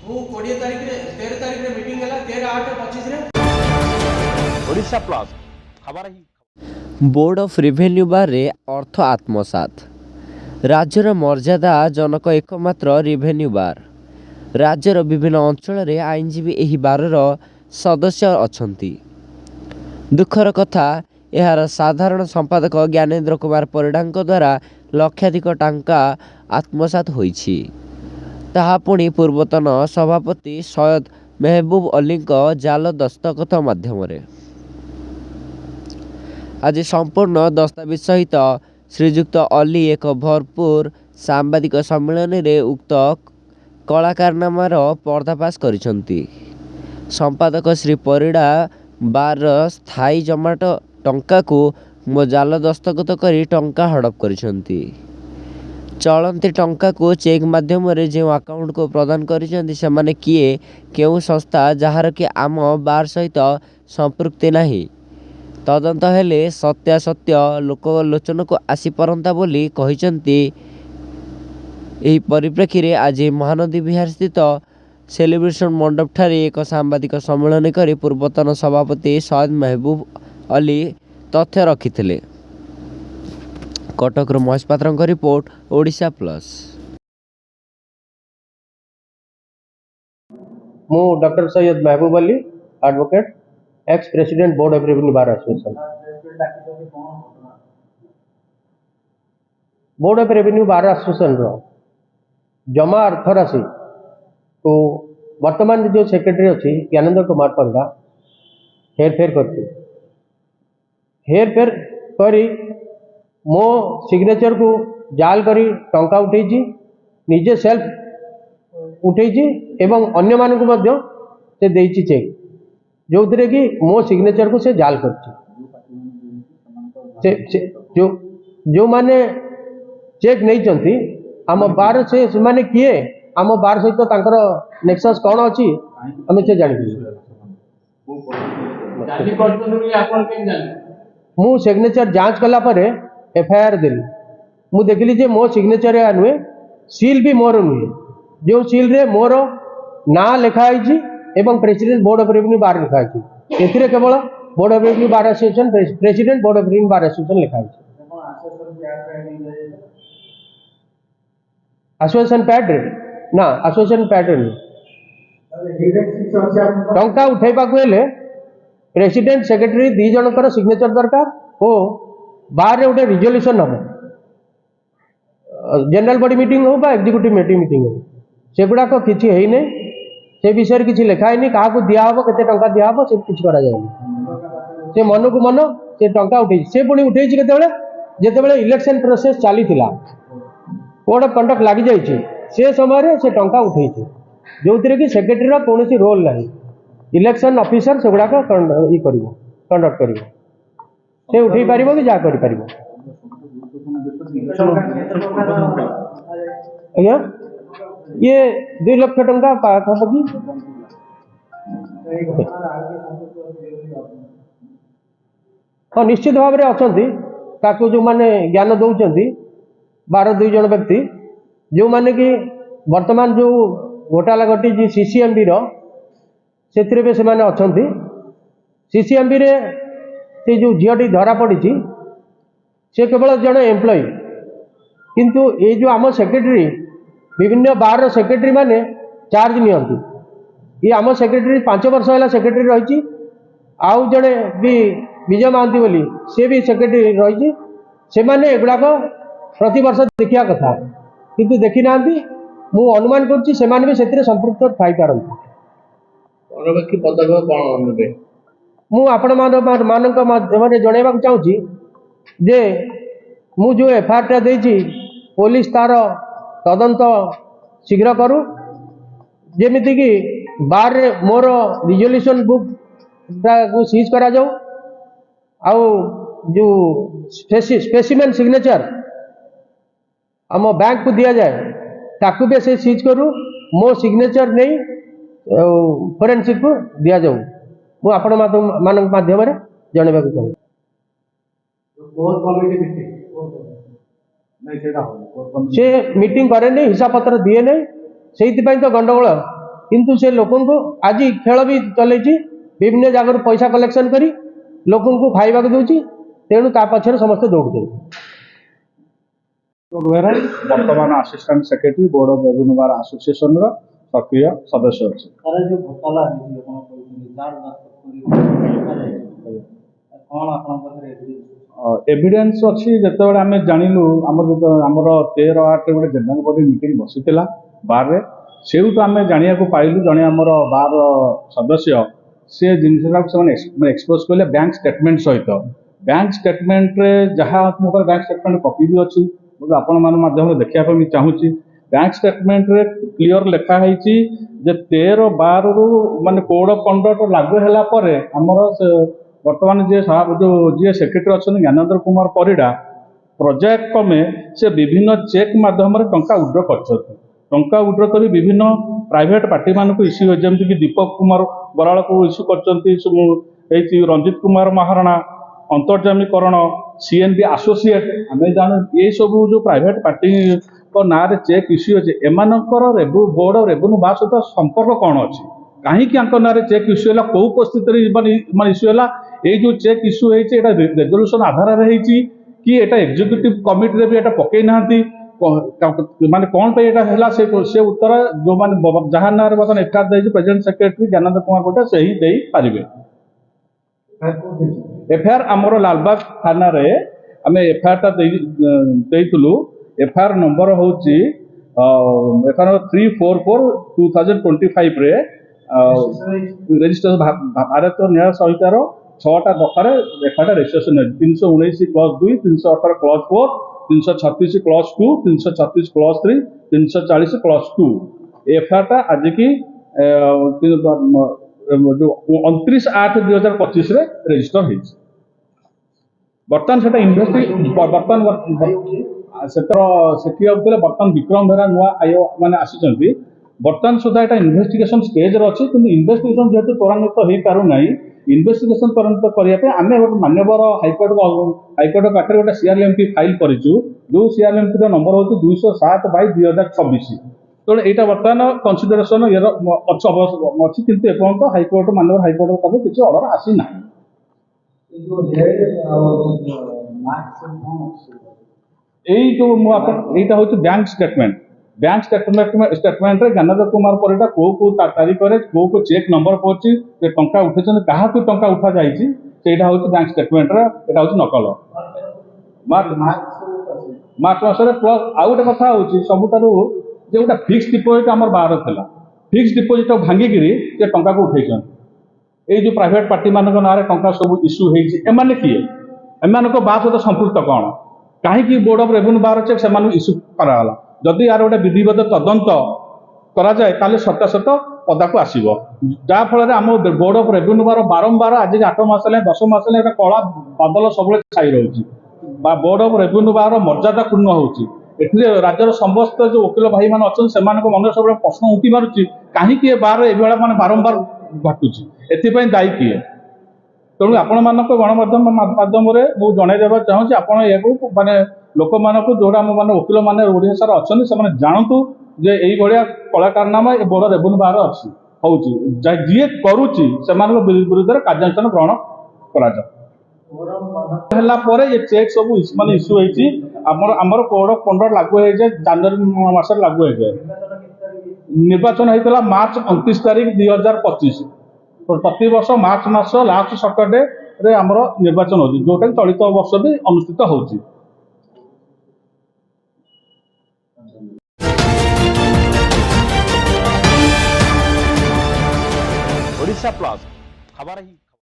ମୁଁ 20 ତାରିଖରେ 13 ତାରିଖରେ ମିଟିଂ ହେଲା 13/8/25 ରେ ओडिशा प्लस खबर ही बोर्ड ऑफ रेवेन्यू बारे अर्थ आत्मसात राज्यर मर्यादा जनक एकमात्र रेवेन्यू बार राज्यर विभिन्न अंचल में आईनजीवी यह बारर सदस्य अछंती। दुखर कथा यार साधारण संपादक ज्ञानेन्द्र कुमार परिडा द्वारा लक्षाधिक टांका आत्मसात होईछि। ताहा पुणी पूर्वतन सभापति सैयद मेहबूब अली जाल दस्तखत माध्यम आज संपूर्ण दस्तावेज सहित श्रीजुक्त अली एक भरपूर सांबादिक सम्मेलन में उक्त कलाकारनामार पर्दाफाश करिसंती। संपादक श्री परिडा बार स्थायी जमाट टंका को मो जाल दस्तखत करी टंका हड़प करिसंती। चलती टंका को चेक माध्यम जो अकाउंट को प्रदान करिसंती सेमाने किए केउ संस्था जहार कि आम बार सहित संपृक्ति नाही तदंत हेले सत्यासत्य लोकलोचन को आसी परंता बोली कहिसंती। एही परिप्रेक्षी रे आज महानदी विहार स्थित सेलिब्रेशन मंडप ठारे एक सांबादिक सम्मेलन करी पूर्वतन सभापति सैयद मेहबूब अली तथ्य रखिथिले। Cuttack Mahesh Patra report Odisha plus. मु doctor Syed Mahboob Ali advocate ex president board of revenue bar association. Board of revenue bar association रो जमा अर्थ राशि को वर्तमान जो सेक्रेटरी अच्छी ज्ञानेन्द्र कुमार परिडा हेरफेर कर हेरफेर करी मो सिग्नेचर को जाल करी टंका उठेची निजे सेल्फ उठेची एवं अन्य मानक मध्य से देइची चेक जो थे कि मो सिग्नेचर को से जाल करची जो माने चेक नहीं चंती आम बार से माने किए आम बार सहित तांकर नेक्सस कौन अच्छी आम से जानी मु सिग्नेचर जांच कला परे एफआईआर देली मु देखली जे मो सिग्नेचर या नुहे सील भी मोर नुहे जो सील रे मोर ना लिखाई एवं प्रेसिडेंट बोर्ड ऑफ रेवेन्यू बार लिखाई एथिरे केवल board of revenue bar association president board of revenue bar association लिखाई एसोसिएशन पैड रे ना एसोसिएशन पैड रे टंका उठेबा को हेले प्रेसिडेंट सेक्रेटरी दी जनकर सिग्नेचर दरकार ओ बाहर रे गोटे रिजोल्यूशन हम जनरल बॉडी मीटिंग हो बा एग्जीक्यूटिव मीटिंग हो सेगुड़ाक किसी है नहीं से विषय किसी लिखाई नहीं क्या दिया हम केते टंका दिया हम से किसी करा जाए से मन को मन से टंका उठे से पुणी उठे जिते इलेक्शन प्रोसेस चली कोड ऑफ कंडक्ट लग जाइए से समय से टंका उठे जो थे कि सेक्रेटरी कौन रोल ना इलेक्शन ऑफिसर से गुड़ाक कंडक्ट कर से उठे पार कि जहाँ कर आज्ञा ये 2 लाख टंका पाखापाखि हाँ निश्चित भाव में अच्छा जो मैंने ज्ञान दौरान 12-2 जन व्यक्ति जो माने कि वर्तमान जो घोटाला घटी सीसीएमबी से अच्छा सीसीएमबी रे से जो झीटी धरा पड़ी से केवल जड़े एम्प्लॉय किंतु ये जो आम सेक्रेटरी विभिन्न बार सेक्रेटरी माने चार्ज नियंती ये आम सेक्रेटरी 5 वर्ष है सेक्रेटरी रही आउ जड़े भी विजय महांती बोली सी भी सेक्रेटरी रही से माने एगुड़ाक प्रति वर्ष देखा कथा किंतु देखी ना मु अनुमान कर संपृक्त थाई पारती परवर्ती पदक्षेप कौन नेबे मु आपण मानक माध्यम जनइबा चाहूँगी जे मु जो एफआईआर टा देछि पुलिस तार तदंत शीघ्र करू जेमिति कि बार रे मोर रिजोल्यूशन बुक को सीज करा जाऊ आउ जो स्पेसिमेन सिग्नेचर आम बैंक को दिया जाए ताकू भी से सीज करू मो सिग्नेचर नहीं फोरेंसिक को दिया जाऊ मु आपण मानक माध्यम जनइबा चाहूँ से मीटिंग करे नहीं हिसाब पत्र दिए नहीं से तो गंडगोल किंतु से लोक आज खेल भी चलई विभिन्न जगह पैसा कलेक्शन करी लोक खाइबा दूची तेणु ता पछरे समस्ते दौड़ बर्तमान assistant secretary board of revenue bar association रो सक्रिय सदस्य अछि। सारे जो घोटाला है आपण कहउछिन चार कोन आपण पाखरे एविडेंस अछि जेतेबेले आमे जानिलु हमर 13/8 गोटे जनरल बॉडी मीटिंग बसितला बार रे सेउतो आमे जानिया को पाइलु जने हमर बार सदस्य से जिनसरा से एक्सपोज करले बैंक स्टेटमेंट सहित बैंक स्टेटमेंट रे जहां मोर बैंक स्टेटमेंट कॉपी भी अछि आपण मान माध्यम देखिया पे चाहूची बैंक स्टेटमेंट रे क्लियर लिखा है जे 13/12 रु माने कोड ऑफ कंडक्ट लागू हैला परे हमर वर्तमान जे साहब जो सेक्रेटरी अच्छा ज्ञानेन्द्र कुमार परिडा प्रोजेक्ट कमे से विभिन्न चेक माध्यम टंका उड्र टंका उड्र कर विभिन्न प्राइवेट पार्टी मान को इश्यू हो जमी कि दीपक कुमार बराल को इश्यू कर रंजित कुमार महाराणा अंतर्जामीकरण सीएनबी एसोसिएट आम जान ये सब जो प्राइवेट पार्टी को ना चेक इश्यू अच्छे एमानकर बोर्ड ऑफ रेवेन्यू बार सहित संपर्क कौन अच्छी कहीं ना चेक इश्यू है कौ परिस्थिति इश्यू है ये जो चेक इश्यू है रेजोल्यूशन आधार कि एटा एग्जीक्यूटिव कमिटी रे भी एटा पकई नांती माने कौन पे एटा हैला से उत्तर जो माने जहां ना रे बतन एफआईआर दे प्रेजेंट सेक्रेटरी ज्ञानेन्द्र कुमार कोटा से ही देई पारिबे। एफआईआर हमरो लालबाग थाना रे हमें एफआईआर ता देइतलु एफआईआर नंबर होची एफआईआर 344/2025 रे रजिस्टर भारत न्याय संहितार 6टा दफार एफआईआर रजिस्ट्रेशन 319/2 318/4 336/2 336/3 340/2 एफआईआर टा आज की जो 29/8/2025 रे रजिस्टर है बर्तमान से बर्तमान बर्तमान विक्रम बेहरा नुआ आयो माने आसी बर्तमान सुधा यहाँ इन्वेस्टिगेशन स्टेज अच्छी कि इन्वेस्टिगेशन जेहेतु त्वरान्वित हो पार ना इन्वेस्टिगेशन त्वरान्वित करने आम गोटे मान्यवर हाइकोर्ट पाखे गोटे सीआरएमपी फाइल करूँ जो सीआरएमपी नंबर हूँ 207/2026 तेणु यहाँ बर्तमान कनसिडरेसन अच्छी कितु एपर्त हाइकोर्ट माननीय हाइकोर्ट पाखे किसी ऑर्डर आसी ना यही जो यहाँ हूँ बैंक स्टेटमेंट रे ज्ञानेन्द्र कुमार परिडा को तारीख रे को चेक नंबर पहुंची टंका उठे क्या टंका उठा जाइए सेटा हूँ बैंक स्टेटमेंट रे एटा हूँ नकल मार्च मासरे प्लस आउ गोटे कथा हूँ सबुठार जे गोटे फिक्स डिपोजिट आम बाहर था फिक्स डिपोजिट भांगिकी से टंका को उठे ये जो प्राइवेट पार्टी मान ना टंका सब इश्यू होने किए एम बार सहित संपृक्त कौन कहीं बोर्ड ऑफ रेवेन्यू बार चेक से इश्यू कराला जदि यार गोटे विधिवत तदंत कराए ताले सत्यासत पदा को आसो जहाँफल आम बोर्ड ऑफ रेवेन्यू बार बारंबार आज 8 मास 10 मास कला बादल सब छाई रही बोर्ड ऑफ रेवेन्यू बार मर्यादा पूर्ण होती राज्यर समस्त जो वकिल भाई मान अच्छा से मन सब प्रश्न उठी मारुची कहीं बार ये माने बारंबार घटुची एपाई दायी किए तेणु आपण मानक गणमाध्यम माध्यम मुझे जनईदेवा चाहूँगी आपड़ या माने लोक मानक जोड़ा माने वकिल मैंने ओडार अच्छा से जानतु जे यही भाया कलाकारनामा ये बोर्ड रेवेन्यू बाहर अच्छी हूँ जी करुच्ची से विरुद्ध में कार्यानुष्ठान ग्रहण कर ये चेक सब मान issue Homer code of conduct लागू हो जाए जनवरी मास लागू हो जाए निर्वाचन होता मार्च 29 तारीख 2025 प्रति वर्ष मार्च मास लास्ट सैटरडे रे आमर निर्वाचन हो जोटा चलित वर्ष भी अनुष्ठित होची। ओडिशा प्लस खबर ही